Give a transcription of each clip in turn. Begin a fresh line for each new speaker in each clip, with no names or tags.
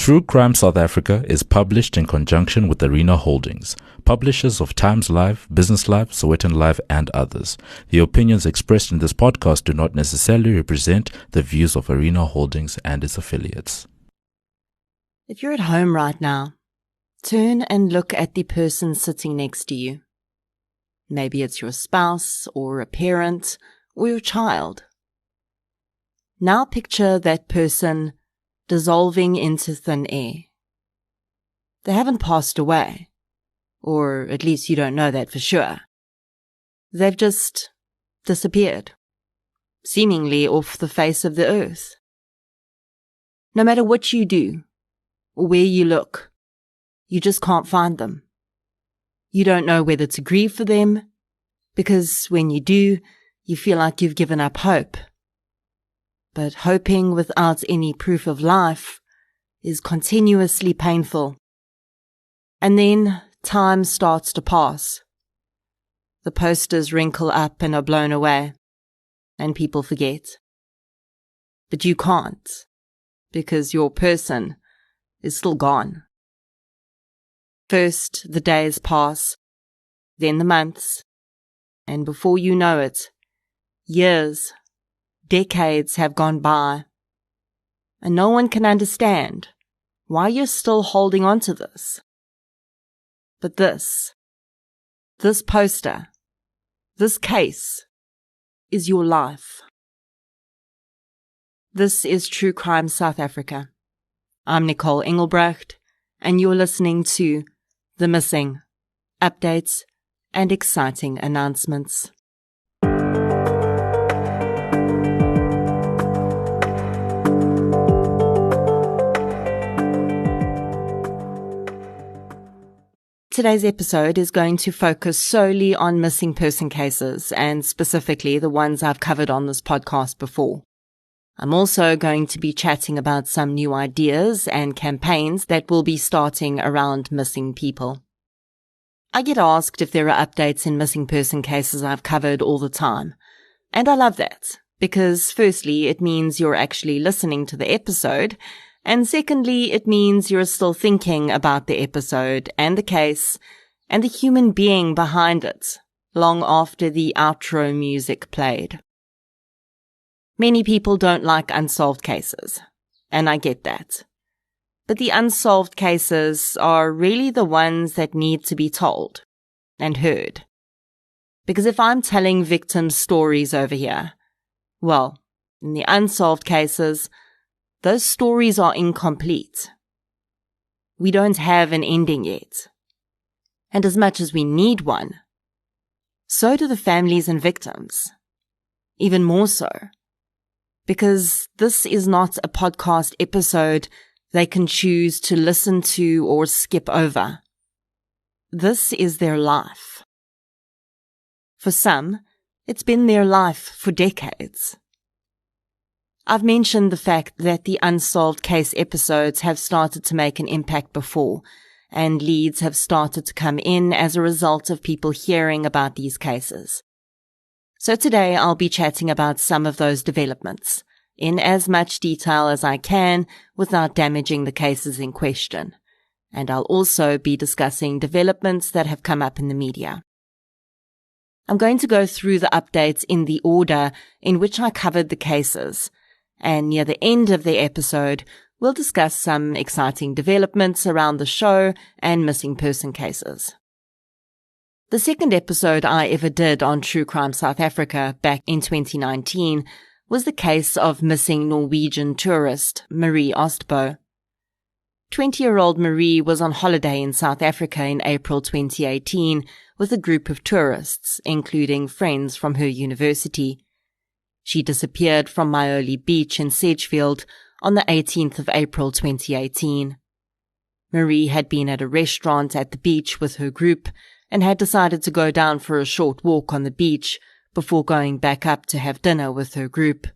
True Crime South Africa is published in conjunction with Arena Holdings, publishers of Times Live, Business Live, Sowetan Live, and others. The opinions expressed in this podcast do not necessarily represent the views of Arena Holdings and its affiliates.
If you're at home right now, turn and look at the person sitting next to you. Maybe it's your spouse or a parent or your child. Now picture that person dissolving into thin air. They haven't passed away, or at least you don't know that for sure. They've just disappeared, seemingly off the face of the earth. No matter what you do, or where you look, you just can't find them. You don't know whether to grieve for them, because when you do, you feel like you've given up hope. But hoping without any proof of life is continuously painful. And then time starts to pass. The posters wrinkle up and are blown away, and people forget. But you can't, because your person is still gone. First, the days pass, then the months, and before you know it, years, decades have gone by, and no one can understand why you're still holding on to this. But this poster, this case, is your life. This is True Crime South Africa. I'm Nicole Engelbrecht, and you're listening to The Missing, updates and exciting announcements. Today's episode is going to focus solely on missing person cases, and specifically the ones I've covered on this podcast before. I'm also going to be chatting about some new ideas and campaigns that will be starting around missing people. I get asked if there are updates in missing person cases I've covered all the time, and I love that, because firstly, it means you're actually listening to the episode, and secondly, it means you're still thinking about the episode and the case and the human being behind it, long after the outro music played. Many people don't like unsolved cases, and I get that. But the unsolved cases are really the ones that need to be told and heard. Because if I'm telling victims' stories over here, well, in the unsolved cases, those stories are incomplete. We don't have an ending yet. And as much as we need one, so do the families and victims. Even more so. Because this is not a podcast episode they can choose to listen to or skip over. This is their life. For some, it's been their life for decades. I've mentioned the fact that the unsolved case episodes have started to make an impact before, and leads have started to come in as a result of people hearing about these cases. So today I'll be chatting about some of those developments, in as much detail as I can without damaging the cases in question. And I'll also be discussing developments that have come up in the media. I'm going to go through the updates in the order in which I covered the cases, and near the end of the episode, we'll discuss some exciting developments around the show and missing person cases. The second episode I ever did on True Crime South Africa back in 2019 was the case of missing Norwegian tourist Marie Ostbo. 20-year-old Marie was on holiday in South Africa in April 2018 with a group of tourists, including friends from her university. She disappeared from Maioli Beach in Sedgefield on the 18th of April 2018. Marie had been at a restaurant at the beach with her group and had decided to go down for a short walk on the beach before going back up to have dinner with her group.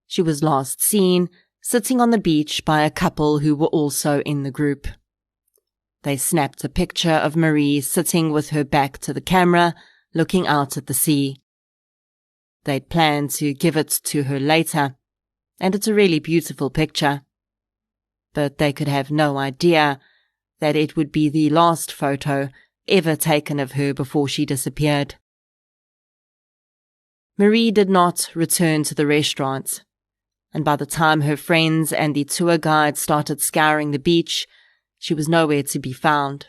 She was last seen sitting on the beach by a couple who were also in the group. They snapped a picture of Marie sitting with her back to the camera, looking out at the sea. They'd planned to give it to her later, and it's a really beautiful picture. but they could have no idea that it would be the last photo ever taken of her before she disappeared. Marie did not return to the restaurant, and by the time her friends and the tour guide started scouring the beach, she was nowhere to be found.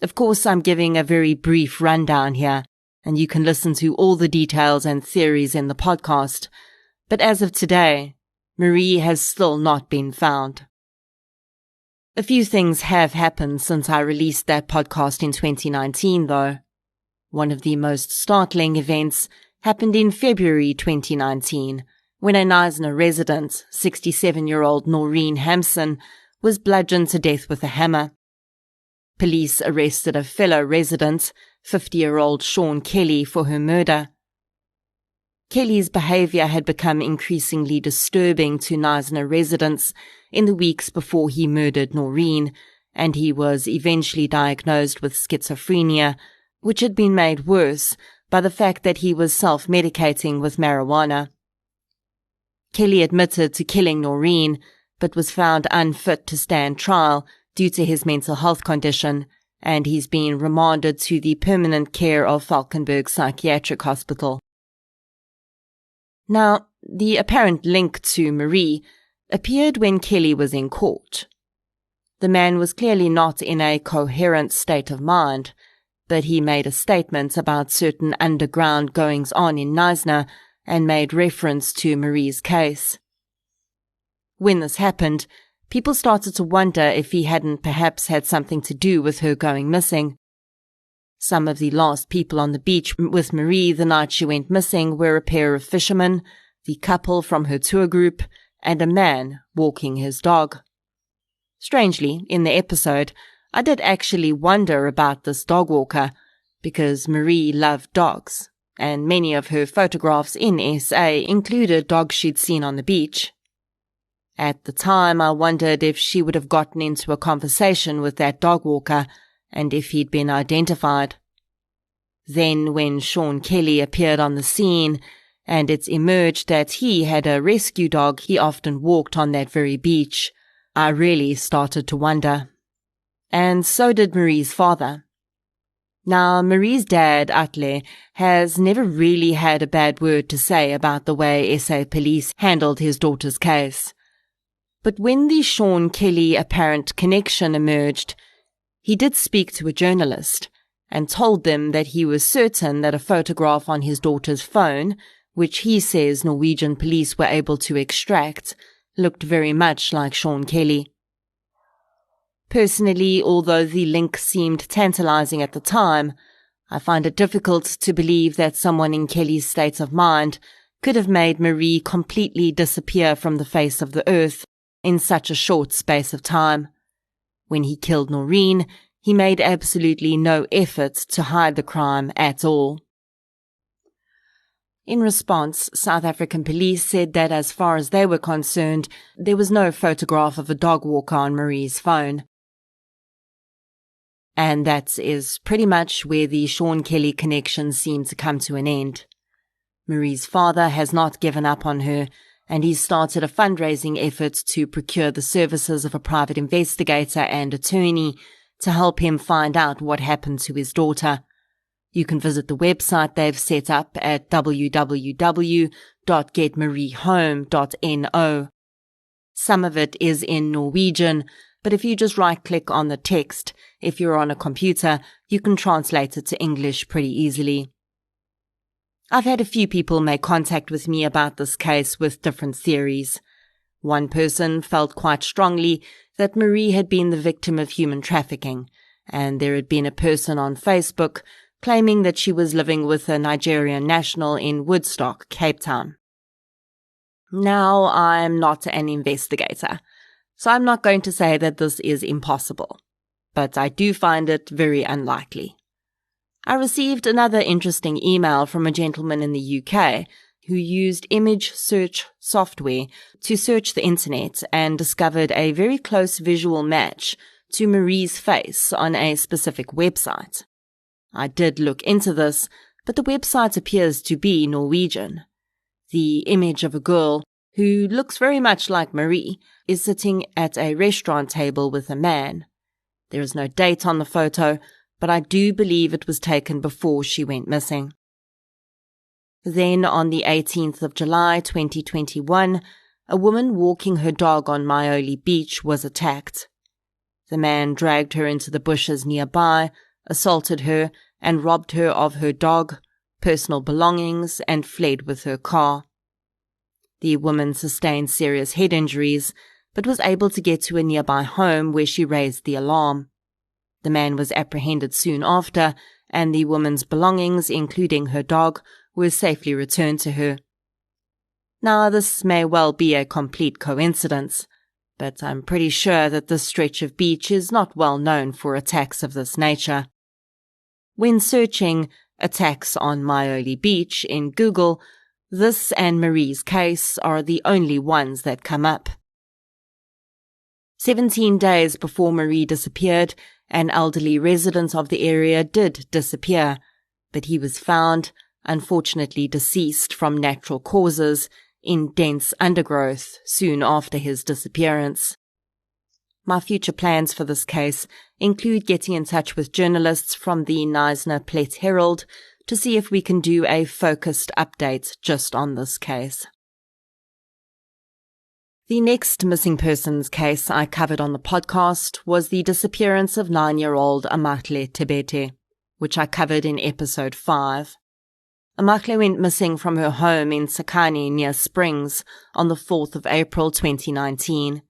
Of course, I'm giving a very brief rundown here, and you can listen to all the details and theories in the podcast, but as of today, Marie has still not been found. A few things have happened since I released that podcast in 2019, though. One of the most startling events happened in February 2019, when a Knysna resident, 67-year-old Noreen Hampson, was bludgeoned to death with a hammer. Police arrested a fellow resident, 50-year-old Sean Kelly, for her murder. Kelly's behavior had become increasingly disturbing to Knysna residents in the weeks before he murdered Noreen, and he was eventually diagnosed with schizophrenia, which had been made worse by the fact that he was self-medicating with marijuana. Kelly admitted to killing Noreen, but was found unfit to stand trial due to his mental health condition, and he's been remanded to the permanent care of Falkenberg Psychiatric Hospital. Now, the apparent link to Marie appeared when Kelly was in court. The man was clearly not in a coherent state of mind, but he made a statement about certain underground goings-on in Knysna and made reference to Marie's case. When this happened, people started to wonder if he hadn't perhaps had something to do with her going missing. Some of the last people on the beach with Marie the night she went missing were a pair of fishermen, the couple from her tour group, and a man walking his dog. Strangely, in the episode, I did actually wonder about this dog walker, because Marie loved dogs, and many of her photographs in SA included dogs she'd seen on the beach. At the time, I wondered if she would have gotten into a conversation with that dog walker, and if he'd been identified. Then, when Sean Kelly appeared on the scene, and it emerged that he had a rescue dog he often walked on that very beach, I really started to wonder. And so did Marie's father. Now, Marie's dad, Atle, has never really had a bad word to say about the way SA police handled his daughter's case. But when the Sean Kelly apparent connection emerged, he did speak to a journalist and told them that he was certain that a photograph on his daughter's phone, which he says Norwegian police were able to extract, looked very much like Sean Kelly. Personally, although the link seemed tantalizing at the time, I find it difficult to believe that someone in Kelly's state of mind could have made Marie completely disappear from the face of the earth in such a short space of time. When he killed Noreen, he made absolutely no effort to hide the crime at all. In response, South African police said that as far as they were concerned, there was no photograph of a dog walker on Marie's phone. And that is pretty much where the Sean Kelly connection seemed to come to an end. Marie's father has not given up on her, and he's started a fundraising effort to procure the services of a private investigator and attorney to help him find out what happened to his daughter. You can visit the website they've set up at www.getmariehome.no. Some of it is in Norwegian, but if you just right-click on the text, if you're on a computer, you can translate it to English pretty easily. I've had a few people make contact with me about this case with different theories. One person felt quite strongly that Marie had been the victim of human trafficking, and there had been a person on Facebook claiming that she was living with a Nigerian national in Woodstock, Cape Town. Now, I'm not an investigator, so I'm not going to say that this is impossible, but I do find it very unlikely. I received another interesting email from a gentleman in the UK who used image search software to search the internet and discovered a very close visual match to Marie's face on a specific website. I did look into this, but the website appears to be Norwegian. The image of a girl who looks very much like Marie, is sitting at a restaurant table with a man. There is no date on the photo, but I do believe it was taken before she went missing. Then on the 18th of July 2021, a woman walking her dog on Maioli Beach was attacked. The man dragged her into the bushes nearby, assaulted her, and robbed her of her dog, personal belongings, and fled with her car. The woman sustained serious head injuries, but was able to get to a nearby home where she raised the alarm. The man was apprehended soon after, and the woman's belongings, including her dog, were safely returned to her. Now, this may well be a complete coincidence, but I'm pretty sure that this stretch of beach is not well known for attacks of this nature. When searching attacks on Maioli Beach in Google, this and Marie's case are the only ones that come up. 17 days before Marie disappeared, an elderly resident of the area did disappear, but he was found, unfortunately deceased from natural causes, in dense undergrowth soon after his disappearance. My future plans for this case include getting in touch with journalists from the Knysna Plett Herald to see if we can do a focused update just on this case. The next missing persons case I covered on the podcast was the disappearance of 9-year-old Amahle Tebete, which I covered in episode 5. Amahle went missing from her home in Sakani near Springs on the 4th of April 2019.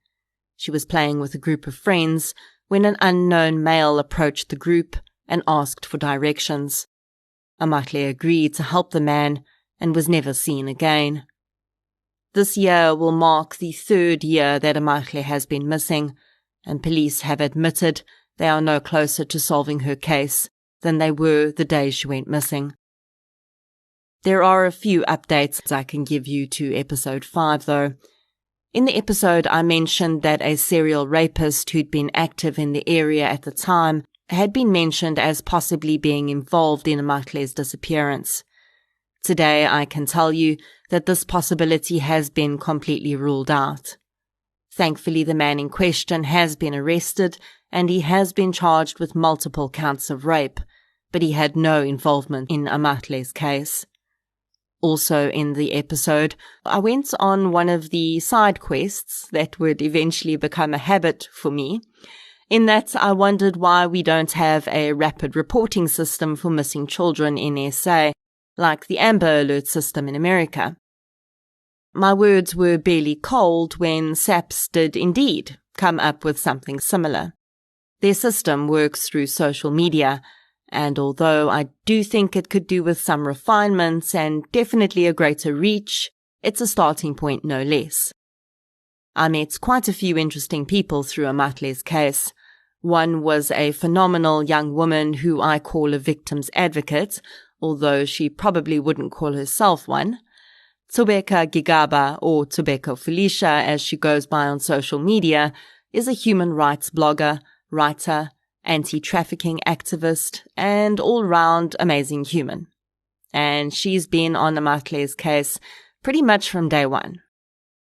She was playing with a group of friends when an unknown male approached the group and asked for directions. Amahle agreed to help the man and was never seen again. This year will mark the 3rd year that Amahle has been missing, and police have admitted they are no closer to solving her case than they were the day she went missing. There are a few updates I can give you to episode 5 though. In the episode I mentioned that a serial rapist who'd been active in the area at the time had been mentioned as possibly being involved in Amahle's disappearance. Today I can tell you that this possibility has been completely ruled out. Thankfully the man in question has been arrested and he has been charged with multiple counts of rape, but he had no involvement in Amahle's case. Also in the episode, I went on one of the side quests that would eventually become a habit for me, in that I wondered why we don't have a rapid reporting system for missing children in SA, like the Amber Alert system in America. My words were barely cold when SAPS did indeed come up with something similar. Their system works through social media, and although I do think it could do with some refinements and definitely a greater reach, it's a starting point no less. I met quite a few interesting people through Amahle's case. One was a phenomenal young woman who I call a victim's advocate, although she probably wouldn't call herself one. Tobeka Gigaba, or Tobeka Felicia as she goes by on social media, is a human rights blogger, writer, anti-trafficking activist, and all-round amazing human. And she's been on Amahle's case pretty much from day one.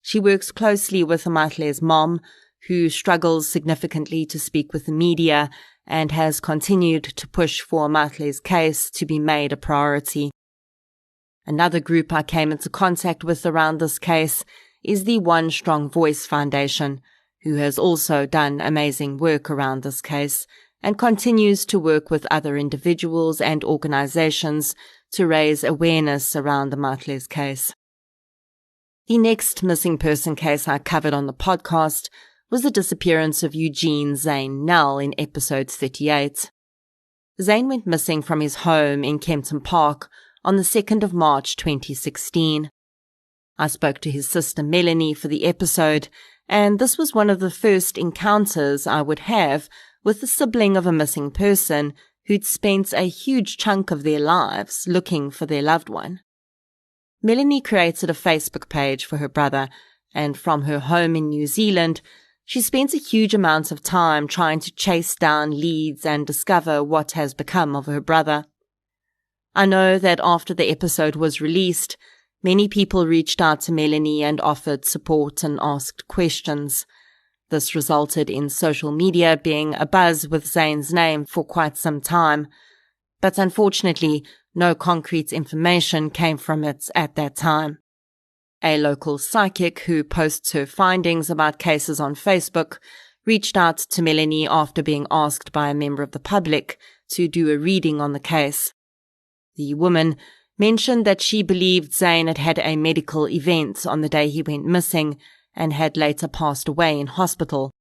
She works closely with Amahle's mom, who struggles significantly to speak with the media and has continued to push for Amahle's case to be made a priority. Another group I came into contact with around this case is the One Strong Voice Foundation, who has also done amazing work around this case and continues to work with other individuals and organizations to raise awareness around Amahle's case. The next missing person case I covered on the podcast was the disappearance of Eugene Zane Nell in episode 38. Zane went missing from his home in Kempton Park on the 2nd of March 2016. I spoke to his sister Melanie for the episode, and this was one of the first encounters I would have with the sibling of a missing person who'd spent a huge chunk of their lives looking for their loved one. Melanie created a Facebook page for her brother, and from her home in New Zealand, she spent a huge amount of time trying to chase down leads and discover what has become of her brother. I know that after the episode was released, Many people reached out to Melanie and offered support and asked questions. This resulted in social media being abuzz with Zane's name for quite some time, but unfortunately, no concrete information came from it at that time. A local psychic who posts her findings about cases on Facebook reached out to Melanie after being asked by a member of the public to do a reading on the case. The woman mentioned that she believed Zane had had a medical event on the day he went missing and had later passed away in hospital.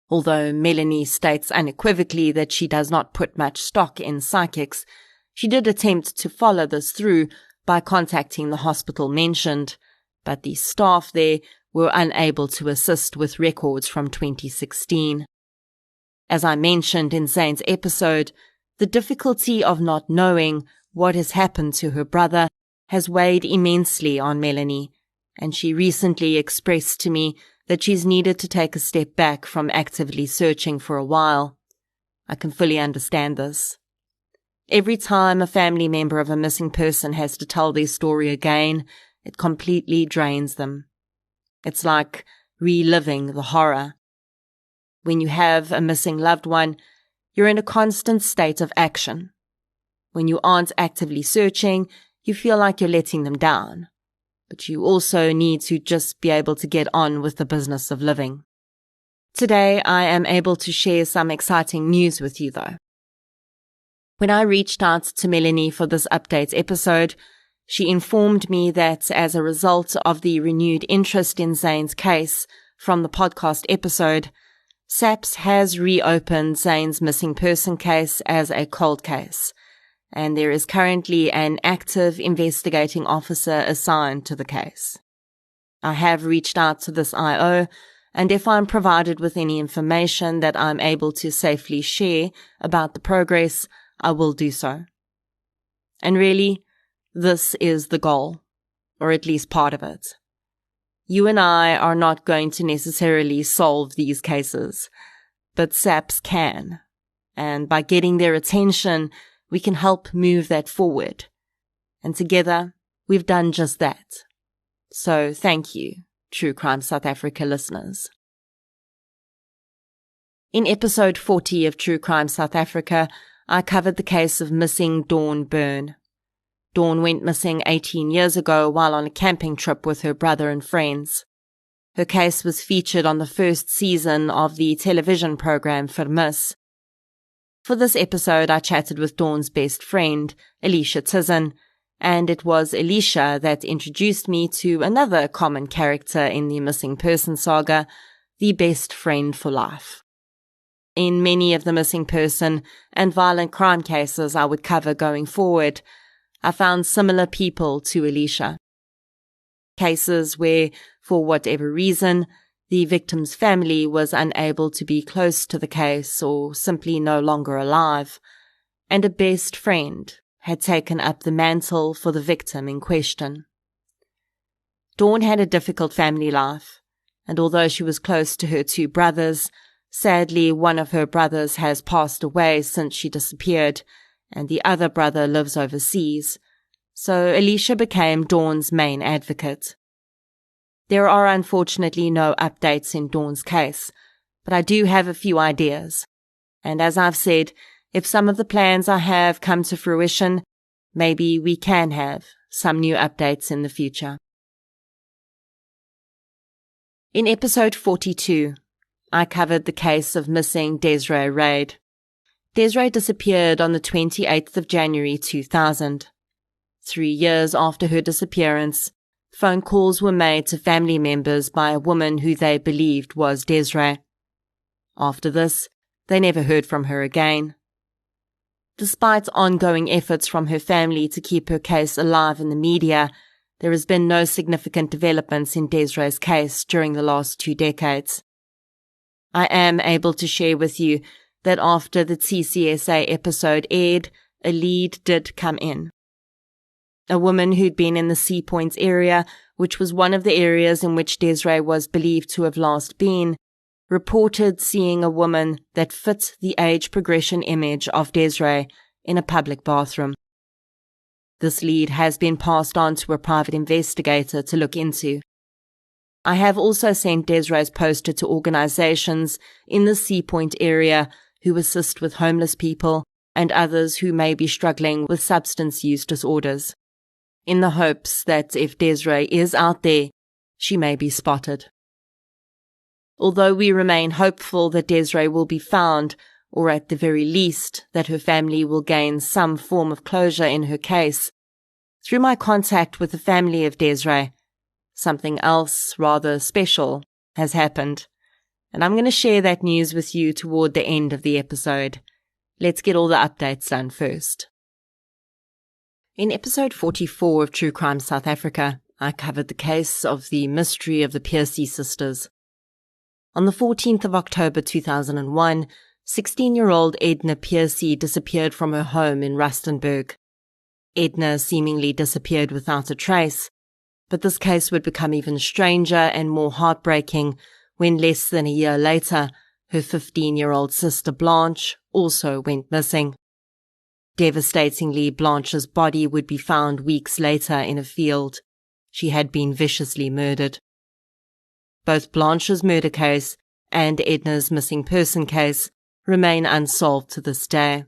Although Melanie states unequivocally that she does not put much stock in psychics, she did attempt to follow this through by contacting the hospital mentioned, but the staff there were unable to assist with records from 2016. As I mentioned in Zane's episode, the difficulty of not knowing what has happened to her brother has weighed immensely on Melanie, and she recently expressed to me that she's needed to take a step back from actively searching for a while. I can fully understand this. Every time a family member of a missing person has to tell their story again, it completely drains them. It's like reliving the horror. When you have a missing loved one, you're in a constant state of action. When you aren't actively searching, you feel like you're letting them down. But you also need to just be able to get on with the business of living. Today, I am able to share some exciting news with you, though. When I reached out to Melanie for this update episode, she informed me that as a result of the renewed interest in Zane's case from the podcast episode, SAPS has reopened Zane's missing person case as a cold case, and there is currently an active investigating officer assigned to the case. I have reached out to this IO, and if I'm provided with any information that I'm able to safely share about the progress, I will do so. And really, this is the goal, or at least part of it. You and I are not going to necessarily solve these cases, but SAPS can, and by getting their attention, we can help move that forward. And together, we've done just that. So thank you, True Crime South Africa listeners. In episode 40 of True Crime South Africa, I covered the case of missing Dawn Byrne. Dawn went missing 18 years ago while on a camping trip with her brother and friends. Her case was featured on the first season of the television program Vermis. For this episode, I chatted with Dawn's best friend, Alicia Tizen, and it was Alicia that introduced me to another common character in the missing person saga, the best friend for life. In many of the missing person and violent crime cases I would cover going forward, I found similar people to Alicia. Cases where, for whatever reason, the victim's family was unable to be close to the case or simply no longer alive, and a best friend had taken up the mantle for the victim in question. Dawn had a difficult family life, and although she was close to her two brothers, sadly one of her brothers has passed away since she disappeared, and the other brother lives overseas, so Alicia became Dawn's main advocate. There are unfortunately no updates in Dawn's case, but I do have a few ideas. And as I've said, if some of the plans I have come to fruition, maybe we can have some new updates in the future. In episode 42, I covered the case of missing Desiree Reid. Desiree disappeared on the 28th of January 2000. 3 years after her disappearance, phone calls were made to family members by a woman who they believed was Desiree. After this, they never heard from her again. Despite ongoing efforts from her family to keep her case alive in the media, there has been no significant developments in Desiree's case during the last 2 decades. I am able to share with you that after the TCSA episode aired, a lead did come in. A woman who'd been in the Sea Point area, which was one of the areas in which Desiree was believed to have last been, reported seeing a woman that fit the age progression image of Desiree in a public bathroom. This lead has been passed on to a private investigator to look into. I have also sent Desiree's poster to organizations in the Sea Point area who assist with homeless people and others who may be struggling with substance use disorders, in the hopes that if Desiree is out there, she may be spotted. Although we remain hopeful that Desiree will be found, or at the very least that her family will gain some form of closure in her case, through my contact with the family of Desiree, something else rather special has happened, and I'm going to share that news with you toward the end of the episode. Let's get all the updates done first. In episode 44 of True Crime South Africa, I covered the case of the mystery of the Piercy sisters. On the 14th of October 2001, 16-year-old Edna Piercy disappeared from her home in Rustenburg. Edna seemingly disappeared without a trace, but this case would become even stranger and more heartbreaking when less than a year later, her 15-year-old sister Blanche also went missing. Devastatingly, Blanche's body would be found weeks later in a field. She had been viciously murdered. Both Blanche's murder case and Edna's missing person case remain unsolved to this day.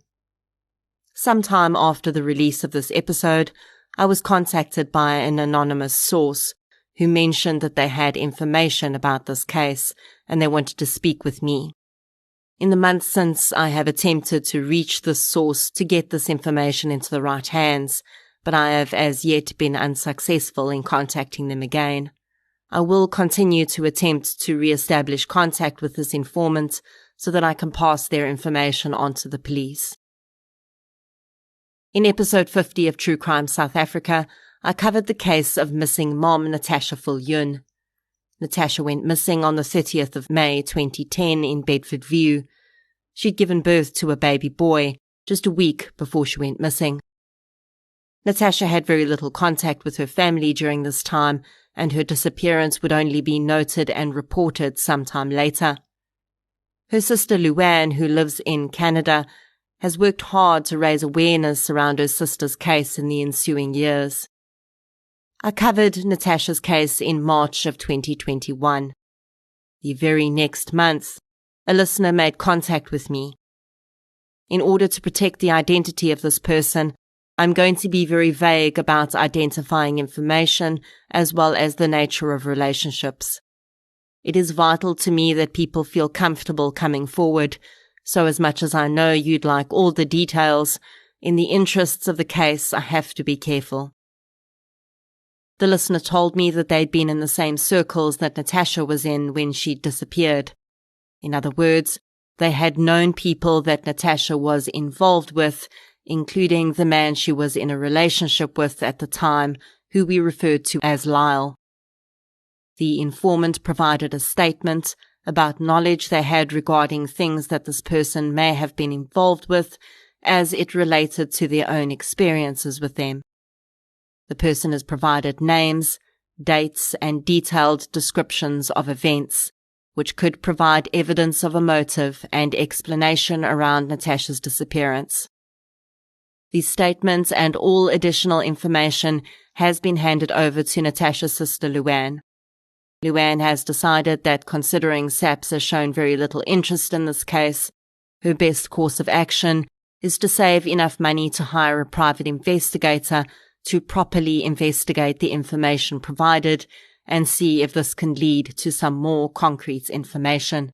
Sometime after the release of this episode, I was contacted by an anonymous source who mentioned that they had information about this case and they wanted to speak with me. In the months since, I have attempted to reach this source to get this information into the right hands, but I have as yet been unsuccessful in contacting them again. I will continue to attempt to re-establish contact with this informant so that I can pass their information on to the police. In episode 50 of True Crime South Africa, I covered the case of missing mom Natasha Viljoen. Natasha went missing on the 30th of May 2010 in Bedford View. She'd given birth to a baby boy just a week before she went missing. Natasha had very little contact with her family during this time, and her disappearance would only be noted and reported sometime later. Her sister Luann, who lives in Canada, has worked hard to raise awareness around her sister's case in the ensuing years. I covered Natasha's case in March of 2021. The very next month, a listener made contact with me. In order to protect the identity of this person, I'm going to be very vague about identifying information as well as the nature of relationships. It is vital to me that people feel comfortable coming forward, so as much as I know you'd like all the details, in the interests of the case, I have to be careful. The listener told me that they'd been in the same circles that Natasha was in when she disappeared. In other words, they had known people that Natasha was involved with, including the man she was in a relationship with at the time, who we referred to as Lyle. The informant provided a statement about knowledge they had regarding things that this person may have been involved with as it related to their own experiences with them. The person has provided names, dates, and detailed descriptions of events, which could provide evidence of a motive and explanation around Natasha's disappearance. The statement and all additional information has been handed over to Natasha's sister Luann. Luann has decided that considering SAPS has shown very little interest in this case, her best course of action is to save enough money to hire a private investigator to properly investigate the information provided and see if this can lead to some more concrete information.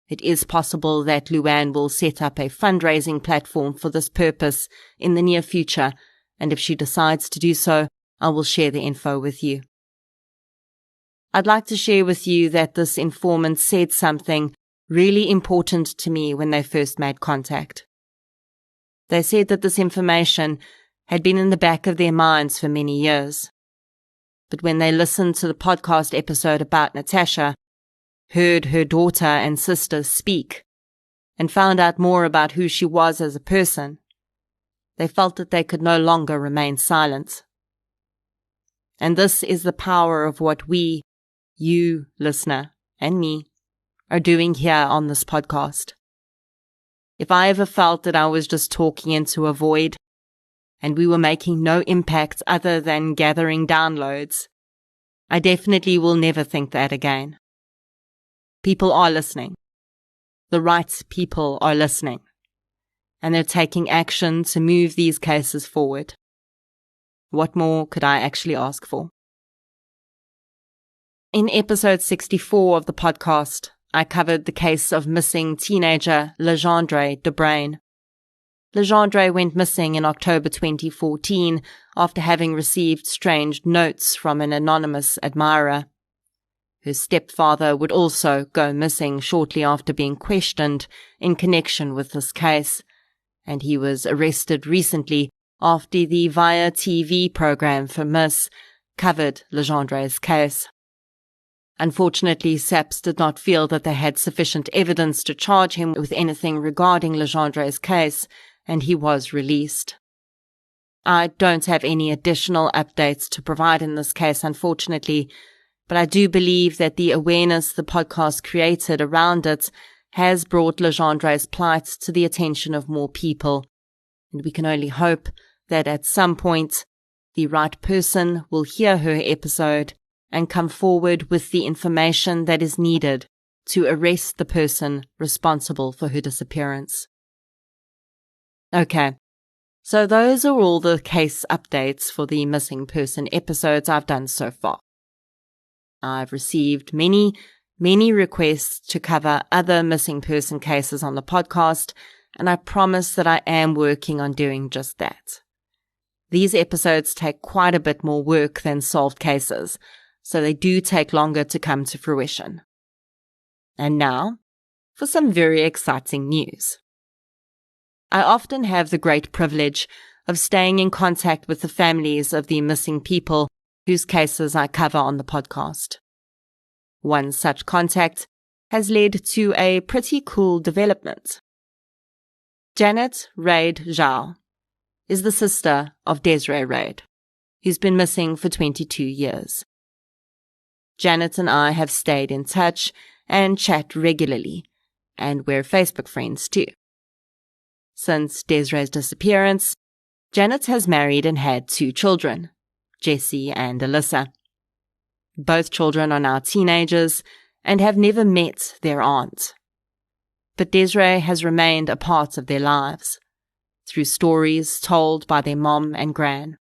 It is possible that Luann will set up a fundraising platform for this purpose in the near future, and if she decides to do so, I will share the info with you. I'd like to share with you that this informant said something really important to me when they first made contact. They said that this information had been in the back of their minds for many years. But when they listened to the podcast episode about Natasha, heard her daughter and sister speak, and found out more about who she was as a person, they felt that they could no longer remain silent. And this is the power of what we, you, listener, and me, are doing here on this podcast. If I ever felt that I was just talking into a void, and we were making no impact other than gathering downloads, I definitely will never think that again. People are listening. The right people are listening, and they're taking action to move these cases forward. What more could I actually ask for? In episode 64 of the podcast, I covered the case of missing teenager Legendre de Bruyn. Legendre went missing in October 2014 after having received strange notes from an anonymous admirer. Her stepfather would also go missing shortly after being questioned in connection with this case, and he was arrested recently after the Via TV program for Miss covered Legendre's case. Unfortunately, SAPS did not feel that they had sufficient evidence to charge him with anything regarding Legendre's case, and he was released. I don't have any additional updates to provide in this case, unfortunately, but I do believe that the awareness the podcast created around it has brought Legendre's plight to the attention of more people, and we can only hope that at some point the right person will hear her episode and come forward with the information that is needed to arrest the person responsible for her disappearance. Okay, so those are all the case updates for the missing person episodes I've done so far. I've received many requests to cover other missing person cases on the podcast, and I promise that I am working on doing just that. These episodes take quite a bit more work than solved cases, so they do take longer to come to fruition. And now, for some very exciting news. I often have the great privilege of staying in contact with the families of the missing people whose cases I cover on the podcast. One such contact has led to a pretty cool development. Janet Reid Zhao is the sister of Desiree Reid, who's been missing for 22 years. Janet and I have stayed in touch and chat regularly, and we're Facebook friends too. Since Desiree's disappearance, Janet has married and had 2 children, Jessie and Alyssa. Both children are now teenagers and have never met their aunt. But Desiree has remained a part of their lives, through stories told by their mom and gran.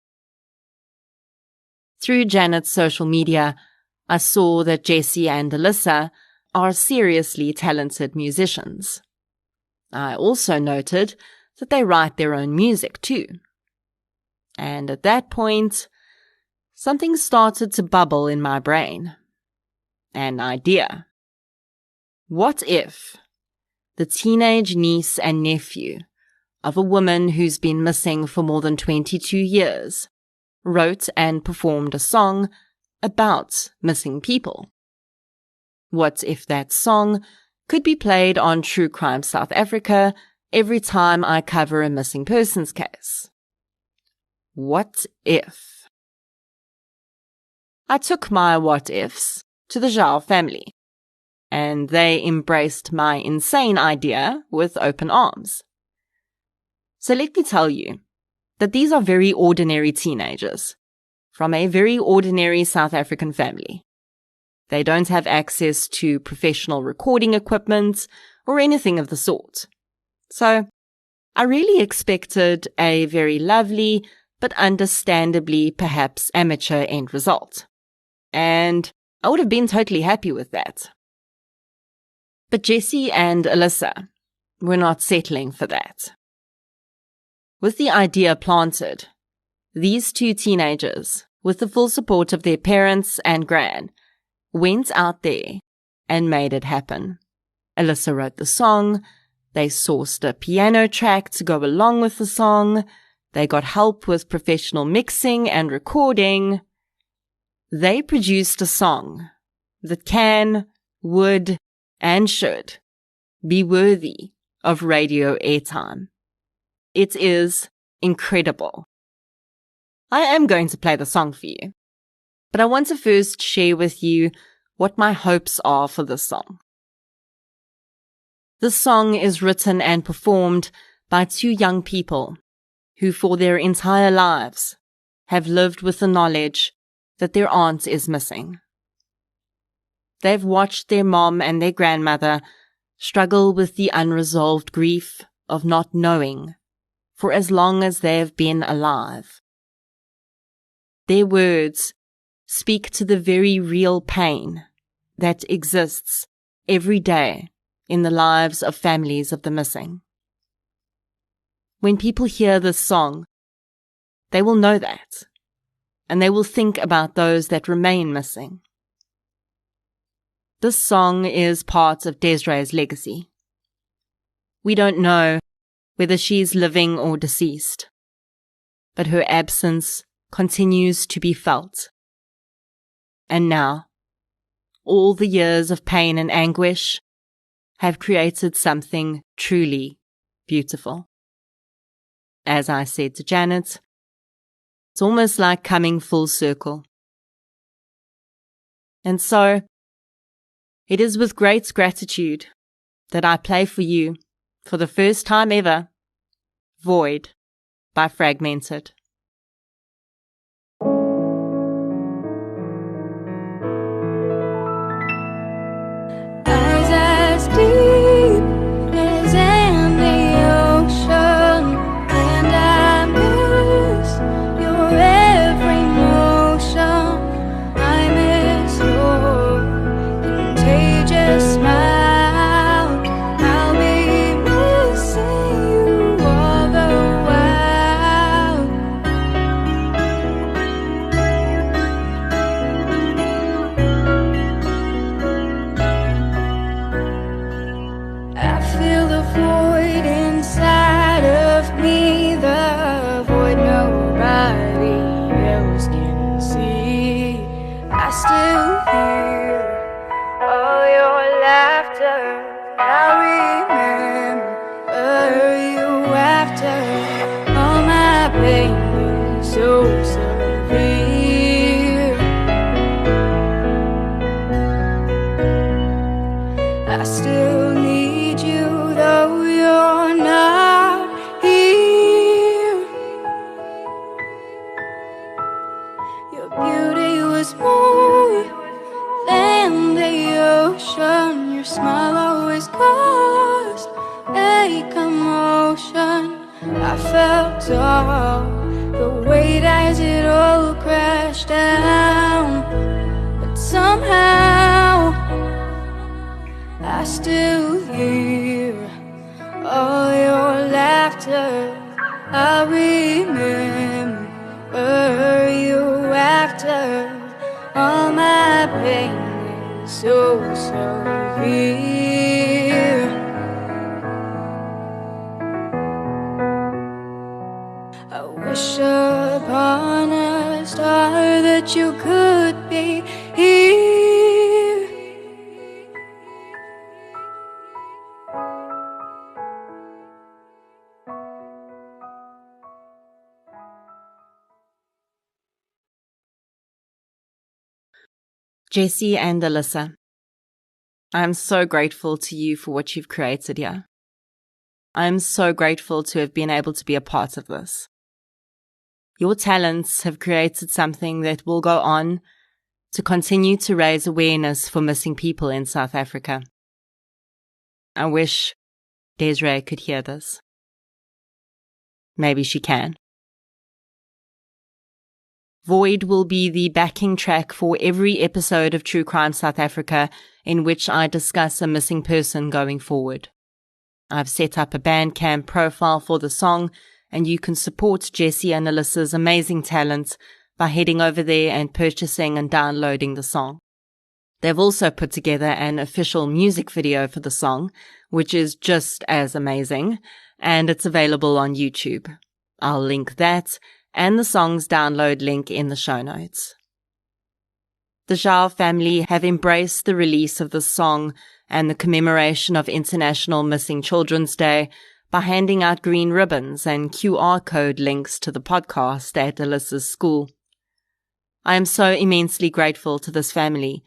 Through Janet's social media, I saw that Jessie and Alyssa are seriously talented musicians. I also noted that they write their own music too. And at that point, something started to bubble in my brain. An idea. What if the teenage niece and nephew of a woman who's been missing for more than 22 years wrote and performed a song about missing people? What if that song could be played on True Crime South Africa every time I cover a missing persons case? What if? I took my what ifs to the Zhao family, and they embraced my insane idea with open arms. So let me tell you that these are very ordinary teenagers from a very ordinary South African family. They don't have access to professional recording equipment or anything of the sort. So I really expected a very lovely, but understandably perhaps amateur end result. And I would have been totally happy with that. But Jessie and Alyssa were not settling for that. With the idea planted, these 2 teenagers, with the full support of their parents and gran, went out there and made it happen. Alyssa wrote the song, they sourced a piano track to go along with the song, they got help with professional mixing and recording. They produced a song that can, would, and should be worthy of radio airtime. It is incredible. I am going to play the song for you, but I want to first share with you what my hopes are for this song. This song is written and performed by 2 young people who for their entire lives have lived with the knowledge that their aunt is missing. They've watched their mom and their grandmother struggle with the unresolved grief of not knowing for as long as they have been alive. Their words speak to the very real pain that exists every day in the lives of families of the missing. When people hear this song, they will know that, and they will think about those that remain missing. This song is part of Desiree's legacy. We don't know whether she's living or deceased, but her absence continues to be felt. And now, all the years of pain and anguish have created something truly beautiful. As I said to Janet, it's almost like coming full circle. And so, it is with great gratitude that I play for you, for the first time ever, Void by Fragmented.
Eyes as deep as in the ocean, and I miss your every motion. I miss your contagious smile. I'll be missing you all the while. I feel the void inside of me, the void nobody else can see. I still hear all your laughter. I remember you after all my pain is so severe. I still need you, though you're not here. Your beauty was more than the ocean. Your smile always caused a commotion. I felt all the weight as it all crashed down, but somehow I still hear all your laughter. I remember you after all my pain is so severe. I wish upon a star that you could be here.
Jessie and Alyssa, I am so grateful to you for what you've created here. I am so grateful to have been able to be a part of this. Your talents have created something that will go on to continue to raise awareness for missing people in South Africa. I wish Desiree could hear this. Maybe she can. Void will be the backing track for every episode of True Crime South Africa in which I discuss a missing person going forward. I've set up a Bandcamp profile for the song, and you can support Jessie and Alyssa's amazing talent by heading over there and purchasing and downloading the song. They've also put together an official music video for the song, which is just as amazing, and it's available on YouTube. I'll link that and the song's download link in the show notes. The Zhao family have embraced the release of the song and the commemoration of International Missing Children's Day by handing out green ribbons and QR code links to the podcast at Alyssa's school. I am so immensely grateful to this family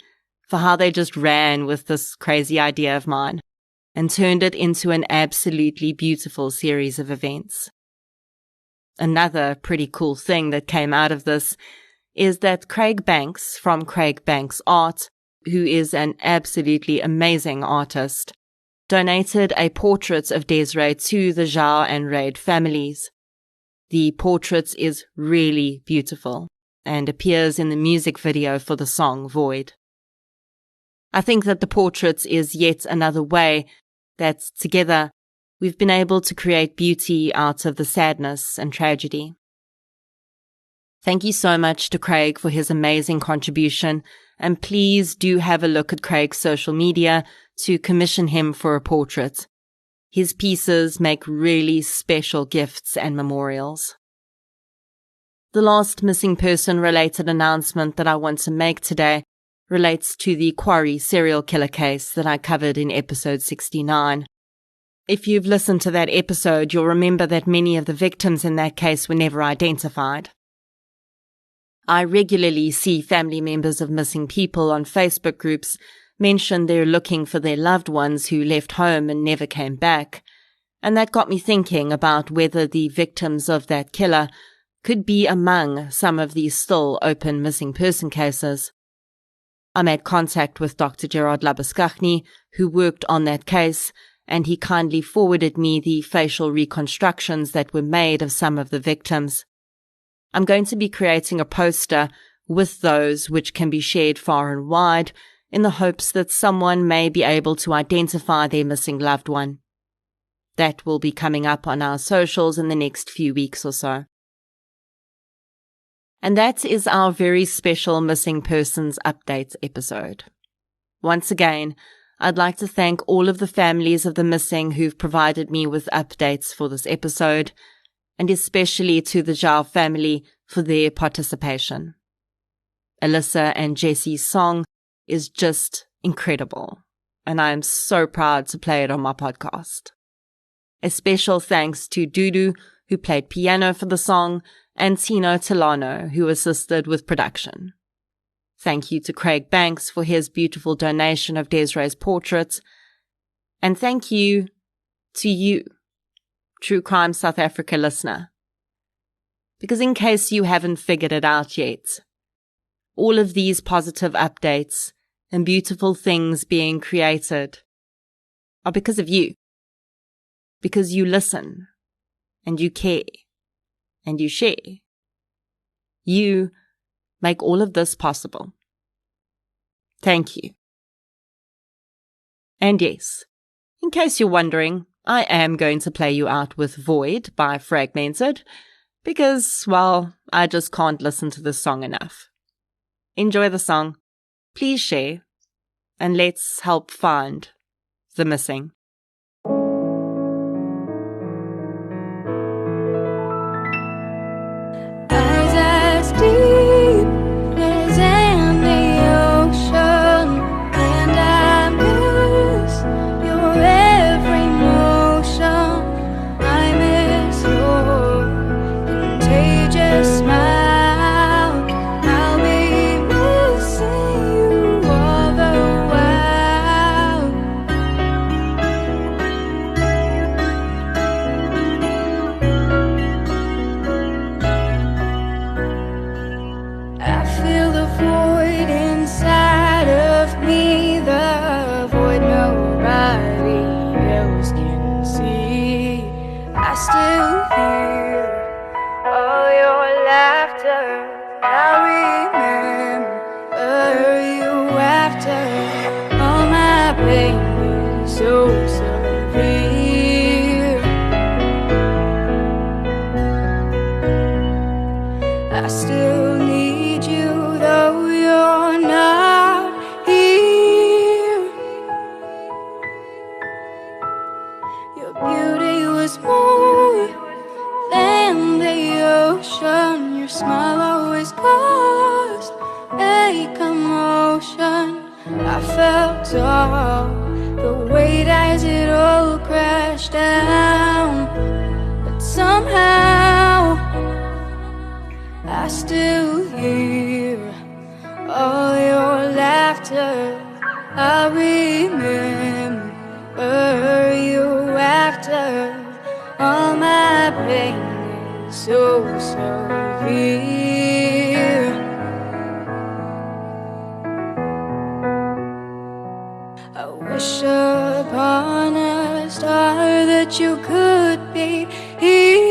for how they just ran with this crazy idea of mine and turned it into an absolutely beautiful series of events. Another pretty cool thing that came out of this is that Craig Banks from Craig Banks Art, who is an absolutely amazing artist, donated a portrait of Desiree to the Zhao and Raid families. The portrait is really beautiful and appears in the music video for the song Void. I think that the portrait is yet another way that together we've been able to create beauty out of the sadness and tragedy. Thank you so much to Craig for his amazing contribution, and please do have a look at Craig's social media to commission him for a portrait. His pieces make really special gifts and memorials. The last missing person related announcement that I want to make today relates to the Quarry serial killer case that I covered in episode 69. If you've listened to that episode, you'll remember that many of the victims in that case were never identified. I regularly see family members of missing people on Facebook groups mention they're looking for their loved ones who left home and never came back, and that got me thinking about whether the victims of that killer could be among some of these still open missing person cases. I made contact with Dr. Gerard Labuskaghni, who worked on that case, and he kindly forwarded me the facial reconstructions that were made of some of the victims. I'm going to be creating a poster with those which can be shared far and wide in the hopes that someone may be able to identify their missing loved one. That will be coming up on our socials in the next few weeks or so. And that is our very special Missing Persons Updates episode. Once again, I'd like to thank all of the families of the missing who've provided me with updates for this episode, and especially to the Zhao family for their participation. Alyssa and Jessie's song is just incredible, and I am so proud to play it on my podcast. A special thanks to Dudu, who played piano for the song, and Tino Tilano, who assisted with production. Thank you to Craig Banks for his beautiful donation of Desiree's portrait, and thank you to you, True Crime South Africa listener. Because in case you haven't figured it out yet, all of these positive updates and beautiful things being created are because of you. Because you listen, and you care, and you share. You make all of this possible. Thank you. And yes, in case you're wondering, I am going to play you out with Void by Fragmented, because, well, I just can't listen to this song enough. Enjoy the song, please share, and let's help find the missing.
Eyes as deep as in the ocean, and I miss your every motion. I miss your contagious smile. I'll be missing you all the while. I feel the void inside of me, the void nobody else can see. I still hear all your laughter. I remember you after all my pain is so severe. I still need you, though you're not here. Your beauty was more than the ocean. Your smile always caused a commotion. I felt all the weight as it all crashed down, but somehow I still hear all your laughter. I remember you after all my pain so severe. I wish upon a star that you could be here.